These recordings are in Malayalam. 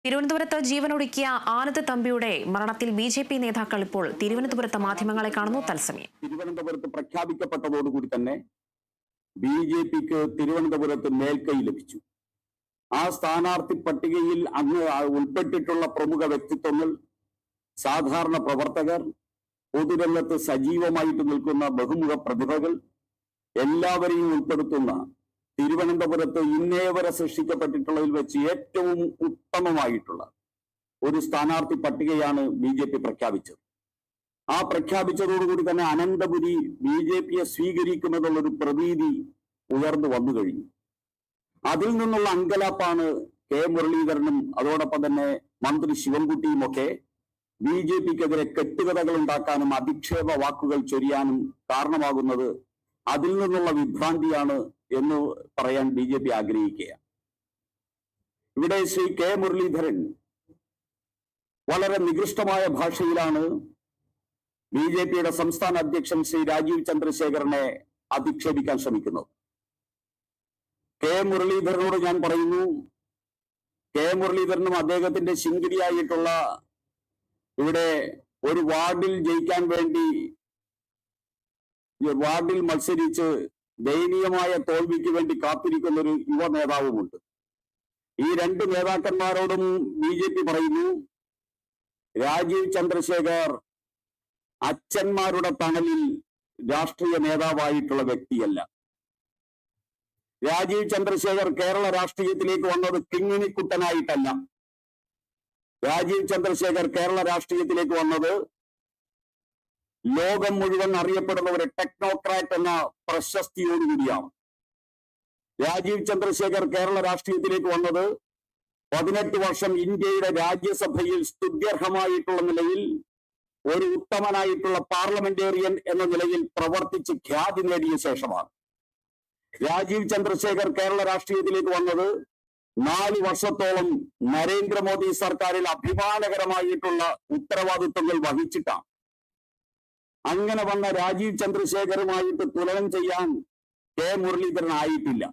തിരുവനന്തപുരത്ത് ജീവനൊടുക്കിയ ആനന്ദ് തമ്പിയുടെ മരണത്തിൽ ബി.ജെ.പി. നേതാക്കൾ ഇപ്പോൾ തിരുവനന്തപുരത്ത് മാധ്യമങ്ങളെ കാണുന്നു. തത്സമയം തിരുവനന്തപുരത്ത് പ്രഖ്യാപിക്കപ്പെട്ടതോടുകൂടി തന്നെ ബി.ജെ.പിക്ക് തിരുവനന്തപുരത്ത് മേൽക്കൈ ലഭിച്ചു. ആ സ്ഥാനാർത്ഥി പട്ടികയിൽ അന്ന് ഉൾപ്പെട്ടിട്ടുള്ള പ്രമുഖ വ്യക്തിത്വങ്ങൾ, സാധാരണ പ്രവർത്തകർ, പൊതുരംഗത്ത് സജീവമായിട്ട് നിൽക്കുന്ന ബഹുമുഖ പ്രതിഭകൾ എല്ലാവരെയും ഉൾപ്പെടുത്തുന്ന തിരുവനന്തപുരത്ത് ഇന്നേ വരെ സൃഷ്ടിക്കപ്പെട്ടിട്ടുള്ളതിൽ വെച്ച് ഏറ്റവും ഉത്തമമായിട്ടുള്ള ഒരു സ്ഥാനാർത്ഥി പട്ടികയാണ് ബി.ജെ.പി. പ്രഖ്യാപിച്ചത്. ആ പ്രഖ്യാപിച്ചതോടുകൂടി തന്നെ അനന്തപുരി ബി.ജെ.പിയെ സ്വീകരിക്കുമെന്നുള്ളൊരു പ്രതീതി ഉയർന്നു വന്നു കഴിഞ്ഞു. അതിൽ നിന്നുള്ള അങ്കലാപ്പാണ് കെ മുരളീധരനും അതോടൊപ്പം തന്നെ മന്ത്രി ശിവൻകുട്ടിയും ഒക്കെ ബി.ജെ.പിക്കെതിരെ കെട്ടുകഥകൾ ഉണ്ടാക്കാനും അധിക്ഷേപ വാക്കുകൾ ചൊരിയാനും കാരണമാകുന്നത്. അതിൽ നിന്നുള്ള വിഭ്രാന്തിയാണ് എന്ന് പറയാൻ ബി.ജെ.പി. ആഗ്രഹിക്കുകയാണ്. ഇവിടെ ശ്രീ കെ മുരളീധരൻ വളരെ നികൃഷ്ടമായ ഭാഷയിലാണ് ബി.ജെ.പിയുടെ സംസ്ഥാന അധ്യക്ഷൻ ശ്രീ രാജീവ് ചന്ദ്രശേഖരനെ അധിക്ഷേപിക്കാൻ ശ്രമിക്കുന്നത്. കെ മുരളീധരനോട് ഞാൻ പറയുന്നു, കെ മുരളീധരനും അദ്ദേഹത്തിന്റെ ശിങ്കിടിയായിട്ടുള്ള ഇവിടെ ഒരു വാർഡിൽ ജയിക്കാൻ വേണ്ടി വാർഡിൽ മത്സരിച്ച് ദയനീയമായ തോൽവിക്ക് വേണ്ടി കാത്തിരിക്കുന്ന ഒരു യുവ നേതാവുമുണ്ട്. ഈ രണ്ട് നേതാക്കന്മാരോടും ബി.ജെ.പി. പറയുന്നു, രാജീവ് ചന്ദ്രശേഖർ അച്ഛന്മാരുടെ തണലിൽ രാഷ്ട്രീയ നേതാവായിട്ടുള്ള വ്യക്തിയല്ല. രാജീവ് ചന്ദ്രശേഖർ കേരള രാഷ്ട്രീയത്തിലേക്ക് വന്നത് കിങ്ങിണിക്കുട്ടനായിട്ടല്ല. രാജീവ് ചന്ദ്രശേഖർ കേരള രാഷ്ട്രീയത്തിലേക്ക് വന്നത് ലോകം മുഴുവൻ അറിയപ്പെടുന്ന ഒരു ടെക്നോക്രാറ്റ് എന്ന പ്രശസ്തിയോടുകൂടിയാണ്. രാജീവ് ചന്ദ്രശേഖർ കേരള രാഷ്ട്രീയത്തിലേക്ക് വന്നത് 18 വർഷം ഇന്ത്യയുടെ രാജ്യസഭയിൽ സ്തുത്യർഹമായിട്ടുള്ള നിലയിൽ ഒരു ഉത്തമനായിട്ടുള്ള പാർലമെന്റേറിയൻ എന്ന നിലയിൽ പ്രവർത്തിച്ച് ഖ്യാതി നേടിയ ശേഷമാണ്. രാജീവ് ചന്ദ്രശേഖർ കേരള രാഷ്ട്രീയത്തിലേക്ക് വന്നത് 4 വർഷത്തോളം നരേന്ദ്രമോദി സർക്കാരിൽ അഭിമാനകരമായിട്ടുള്ള ഉത്തരവാദിത്വങ്ങൾ വഹിച്ചിട്ടാണ്. അങ്ങനെ വന്ന രാജീവ് ചന്ദ്രശേഖറുമായിട്ട് തുലനം ചെയ്യാൻ കെ മുരളീധരൻ ആയിട്ടില്ല.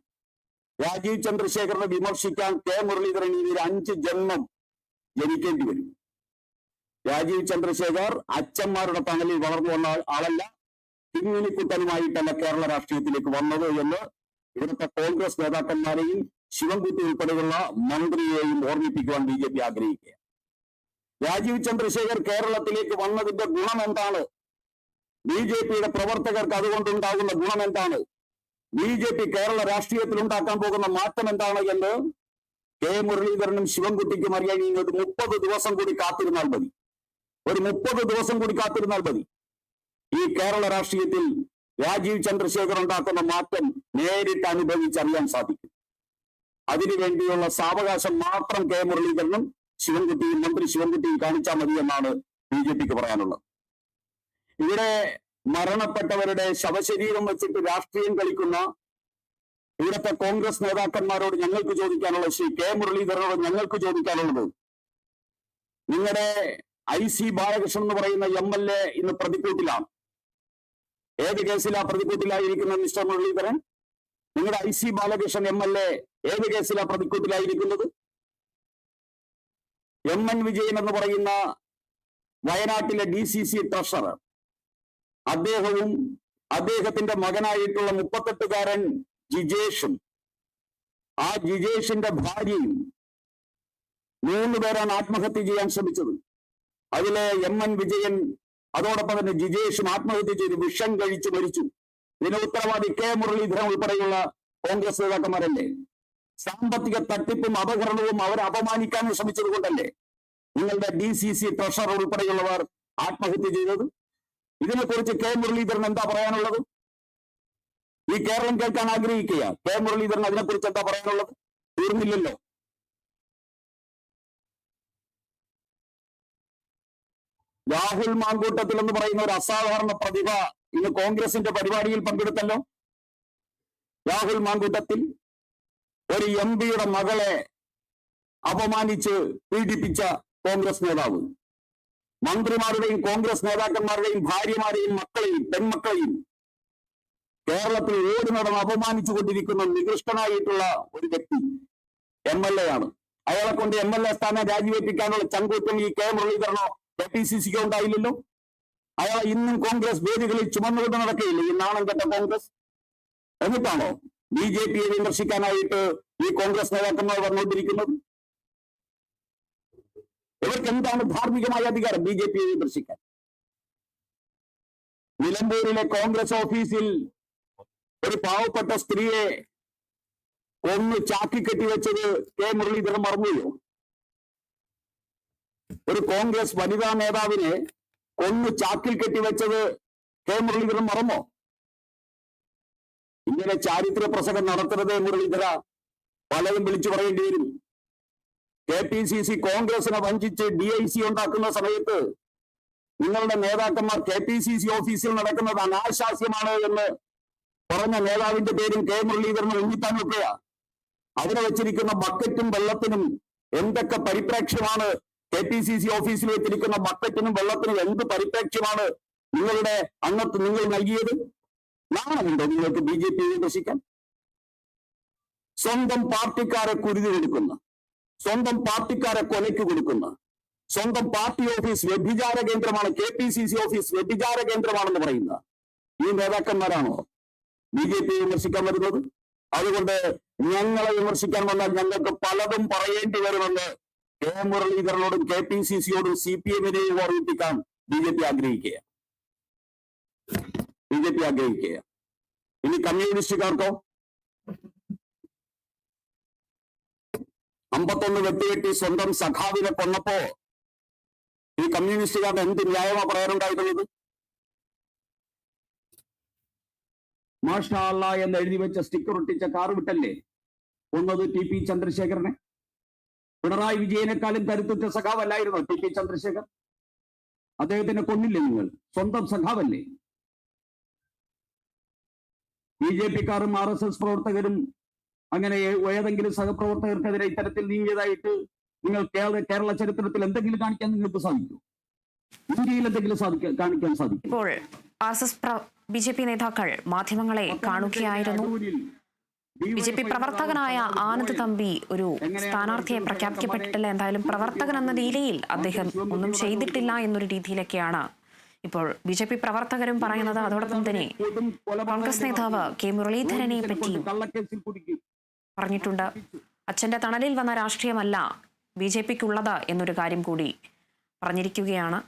രാജീവ് ചന്ദ്രശേഖരനെ വിമർശിക്കാൻ കെ മുരളീധരൻ ഇനി 5 ജന്മം ജനിക്കേണ്ടി വരും. രാജീവ് ചന്ദ്രശേഖർ അച്ഛന്മാരുടെ തണലിൽ വളർന്നു വന്ന ആളല്ല, കിങ്ങിണിക്കുട്ടനുമായിട്ടല്ല കേരള രാഷ്ട്രീയത്തിലേക്ക് വന്നത് എന്ന് ഇവിടുത്തെ കോൺഗ്രസ് നേതാക്കന്മാരെയും ശിവൻകുട്ടി ഉൾപ്പെടെയുള്ള മന്ത്രിയെയും ഓർമ്മിപ്പിക്കുവാൻ ബി.ജെ.പി. ആഗ്രഹിക്കുക. രാജീവ് ചന്ദ്രശേഖർ കേരളത്തിലേക്ക് വന്നതിന്റെ ഗുണം എന്താണ്? ബി.ജെ.പിയുടെ പ്രവർത്തകർക്ക് അതുകൊണ്ടുണ്ടാകുന്ന ഗുണം എന്താണ്? ബി.ജെ.പി. കേരള രാഷ്ട്രീയത്തിൽ ഉണ്ടാക്കാൻ പോകുന്ന മാറ്റം എന്താണ് എന്ന് കെ മുരളീധരനും ശിവൻകുട്ടിക്കും അറിയാൻ ഇനി ഒരു 30 ദിവസം കൂടി കാത്തിരുന്നാൽ മതി. ഒരു 30 ദിവസം കൂടി കാത്തിരുന്നാൽ മതി. ഈ കേരള രാഷ്ട്രീയത്തിൽ രാജീവ് ചന്ദ്രശേഖർ ഉണ്ടാക്കുന്ന മാറ്റം നേരിട്ട് അനുഭവിച്ചറിയാൻ സാധിക്കും. അതിനുവേണ്ടിയുള്ള സാവകാശം മാത്രം കെ മുരളീധരനും ശിവൻകുട്ടിയും മന്ത്രി ശിവൻകുട്ടിയും കാണിച്ചാൽ മതി എന്നാണ് ബി.ജെ.പിക്ക് പറയാനുള്ളത്. ഇവിടെ മരണപ്പെട്ടവരുടെ ശവശരീരം വെച്ചിട്ട് രാഷ്ട്രീയം കളിക്കുന്ന ഇവിടുത്തെ കോൺഗ്രസ് നേതാക്കന്മാരോട് ഞങ്ങൾക്ക് ചോദിക്കാനുള്ളത്, ശ്രീ കെ മുരളീധരനോട് ഞങ്ങൾക്ക് ചോദിക്കാനുള്ളത്, നിങ്ങളുടെ I.C. ബാലകൃഷ്ണൻ എന്ന് പറയുന്ന MLA ഇന്ന് പ്രതിക്കൂട്ടിലാണ്. ഏത് കേസിലാ പ്രതിക്കൂട്ടിലായിരിക്കുന്നത് മിസ്റ്റർ മുരളീധരൻ? നിങ്ങളുടെ I.C. ബാലകൃഷ്ണൻ MLA ഏത് കേസിലാ പ്രതിക്കൂട്ടിലായിരിക്കുന്നത്? M.N. വിജയൻ എന്ന് പറയുന്ന വയനാട്ടിലെ DCC ട്രഷറർ, അദ്ദേഹവും അദ്ദേഹത്തിന്റെ മകനായിട്ടുള്ള 38-കാരൻ ജിജേഷും ആ ജിജേഷിന്റെ ഭാര്യയും 3 പേരാണ് ആത്മഹത്യ ചെയ്യാൻ ശ്രമിച്ചത്. അതിലെ M.N. വിജയൻ അതോടൊപ്പം തന്നെ ജിജേഷും ആത്മഹത്യ ചെയ്ത് വിഷം കഴിച്ചു മരിച്ചു. ഇതിന് ഉത്തരവാദി കെ മുരളീധരൻ ഉൾപ്പെടെയുള്ള കോൺഗ്രസ് നേതാക്കന്മാരല്ലേ? സാമ്പത്തിക തട്ടിപ്പും അപഹരണവും അവരെ അപമാനിക്കാനും ശ്രമിച്ചത് കൊണ്ടല്ലേ നിങ്ങളുടെ DCC ട്രഷറർ ഉൾപ്പെടെയുള്ളവർ ആത്മഹത്യ ചെയ്തത്? ഇതിനെക്കുറിച്ച് കെ മുരളീധരൻ എന്താ പറയാനുള്ളത്? ഈ കേരളം കേൾക്കാൻ ആഗ്രഹിക്കുക. കെ മുരളീധരൻ അതിനെക്കുറിച്ച് എന്താ പറയാനുള്ളത്? തീർന്നില്ലല്ലോ. രാഹുൽ മാങ്കൂട്ടത്തിൽ എന്ന് പറയുന്ന ഒരു അസാധാരണ പ്രതിഭ ഇന്ന് കോൺഗ്രസിന്റെ പരിപാടിയിൽ പങ്കെടുത്തല്ലോ. രാഹുൽ മാങ്കൂട്ടത്തിൽ ഒരു MP.യുടെ മകളെ അപമാനിച്ച് പീഡിപ്പിച്ച കോൺഗ്രസ് നേതാവ്, മന്ത്രിമാരുടെയും കോൺഗ്രസ് നേതാക്കന്മാരുടെയും ഭാര്യമാരെയും മക്കളെയും പെൺമക്കളെയും കേരളത്തിൽ ഓടി നടന്ന് അപമാനിച്ചു കൊണ്ടിരിക്കുന്ന നികൃഷ്ടനായിട്ടുള്ള ഒരു വ്യക്തി MLA ആണ്. അയാളെ കൊണ്ട് MLA സ്ഥാനം രാജിവെപ്പിക്കാനുള്ള ചങ്കൂറ്റം ഈ കെ മുരളീധരനോ KPCCക്കോ ഉണ്ടായില്ലല്ലോ. അയാളെ ഇന്നും കോൺഗ്രസ് വേദികളിൽ ചുമന്നുകൊണ്ട് നടക്കുകയില്ല ഈ നാണം കെട്ട കോൺഗ്രസ്. എന്നിട്ടാണോ BJPയെ വിമർശിക്കാനായിട്ട് ഈ കോൺഗ്രസ് നേതാക്കന്മാർ വന്നുകൊണ്ടിരിക്കുന്നത്? ഇവർക്ക് എന്താണ് ധാർമ്മികമായ അധികാരം BJPയെ വിമർശിക്കാൻ? നിലമ്പൂരിലെ കോൺഗ്രസ് ഓഫീസിൽ ഒരു പാവപ്പെട്ട സ്ത്രീയെ കൊന്നു ചാക്കി കെട്ടിവെച്ചത് കെ മുരളീധരൻ മറന്നുയോ? ഒരു കോൺഗ്രസ് വനിതാ നേതാവിനെ കൊന്നു ചാക്കിൽ കെട്ടിവെച്ചത് കെ മുരളീധരൻ മറന്നോ? ഇങ്ങനെ ചാരിത്ര പ്രസംഗം നടത്തുന്നത് മുരളീധര പലരും വിളിച്ചു പറയേണ്ടി വരും. KPCC കോൺഗ്രസിനെ വഞ്ചിച്ച് DIC ഉണ്ടാക്കുന്ന സമയത്ത് നിങ്ങളുടെ നേതാക്കന്മാർ KPCC ഓഫീസിൽ നടക്കുന്നത് അനാശാസ്യമാണ് എന്ന് പറഞ്ഞ നേതാവിന്റെ പേരും കെ മുരളീധരൻ ഉന്നിത്താൻ വെക്കുക. അവിടെ വെച്ചിരിക്കുന്ന ബക്കറ്റും വെള്ളത്തിനും എന്തൊക്കെ പരിപ്രേക്ഷ്യമാണ്? KPCC ഓഫീസിൽ വെച്ചിരിക്കുന്ന ബക്കറ്റിനും വെള്ളത്തിനും എന്ത് പരിപ്രേക്ഷ്യമാണ് നിങ്ങളുടെ അന്നത്ത് നിങ്ങൾ നൽകിയത്? നാണമുണ്ടോ നിങ്ങൾക്ക് BJP വിമർശിക്കാൻ? സ്വന്തം പാർട്ടിക്കാരെ കുരുതി കൊടുക്കുന്ന, സ്വന്തം പാർട്ടിക്കാരെ കൊലയ്ക്ക് കൊടുക്കുന്ന, സ്വന്തം പാർട്ടി ഓഫീസ് വ്യഭിചാര കേന്ദ്രമാണ്, KPCC ഓഫീസ് വ്യഭിചാര കേന്ദ്രമാണെന്ന് പറയുന്ന ഈ നേതാക്കന്മാരാണോ BJP വിമർശിക്കാൻ വരുന്നത്? അതുകൊണ്ട് ഞങ്ങളെ വിമർശിക്കാൻ വന്നാൽ ഞങ്ങൾക്ക് പലതും പറയേണ്ടി വരുമെന്ന് കെ മുരളീധരനോടും KPCCയോടും CPM-നെയും ഓർമ്മിപ്പിക്കാൻ BJP ആഗ്രഹിക്കുക. ഇനി കമ്മ്യൂണിസ്റ്റുകാർക്കോ 51 വെട്ടുകെട്ടി സ്വന്തം സഖാവിനെ കൊന്നപ്പോ ഈ കമ്മ്യൂണിസ്റ്റുകാരുടെ എന്ത് ന്യായമാ പറയാനുണ്ടായിരുന്നത്? മാഷാ അല്ലാ എന്ന് എഴുതി വെച്ച സ്റ്റിക്കർ ഒട്ടിച്ച കാർ വിട്ടല്ലേ കൊന്നത് TP ചന്ദ്രശേഖരനെ? പിണറായി വിജയനെക്കാളും കരുത്തുറ്റ സഖാവല്ലായിരുന്നോ TP ചന്ദ്രശേഖർ? അദ്ദേഹത്തിനെ കൊന്നില്ലേ നിങ്ങൾ? സ്വന്തം സഖാവല്ലേ? BJP-ക്കാരും RSS പ്രവർത്തകരും അങ്ങനെ ഏതെങ്കിലും സഹപ്രവർത്തകർക്കെതിരെ ഇത്തരത്തിൽ നീങ്ങിയതായിട്ട് നിങ്ങൾ കേരള ചരിത്രത്തിൽ എന്തെങ്കിലും കാണിക്കാൻ നിങ്ങൾക്ക് സാധിക്കും? ഇന്ത്യയിൽ എന്തെങ്കിലും കാണിക്കാൻ സാധിക്കും? ഇപ്പോൾ BJP നേതാക്കൾ മാധ്യമങ്ങളെ കാണുകയായിരുന്നു. BJP പ്രവർത്തകനായ ആനന്ദ് തമ്പി ഒരു സ്ഥാനാർത്ഥിയെ പ്രഖ്യാപിക്കപ്പെട്ടിട്ടില്ല. എന്തായാലും പ്രവർത്തകൻ എന്ന നിലയിൽ അദ്ദേഹം ഒന്നും ചെയ്തിട്ടില്ല എന്നൊരു രീതിയിലൊക്കെയാണ് ഇപ്പോൾ BJP പ്രവർത്തകരും പറയുന്നത്. അതോടൊപ്പം തന്നെ കോൺഗ്രസ് നേതാവ് കെ മുരളീധരനെ പറ്റി പറഞ്ഞിട്ടുണ്ട്. അച്ഛന്റെ തണലിൽ വന്ന രാഷ്ട്രീയമല്ല BJPക്കുള്ളത് എന്നൊരു കാര്യം കൂടി പറഞ്ഞിരിക്കുകയാണ്.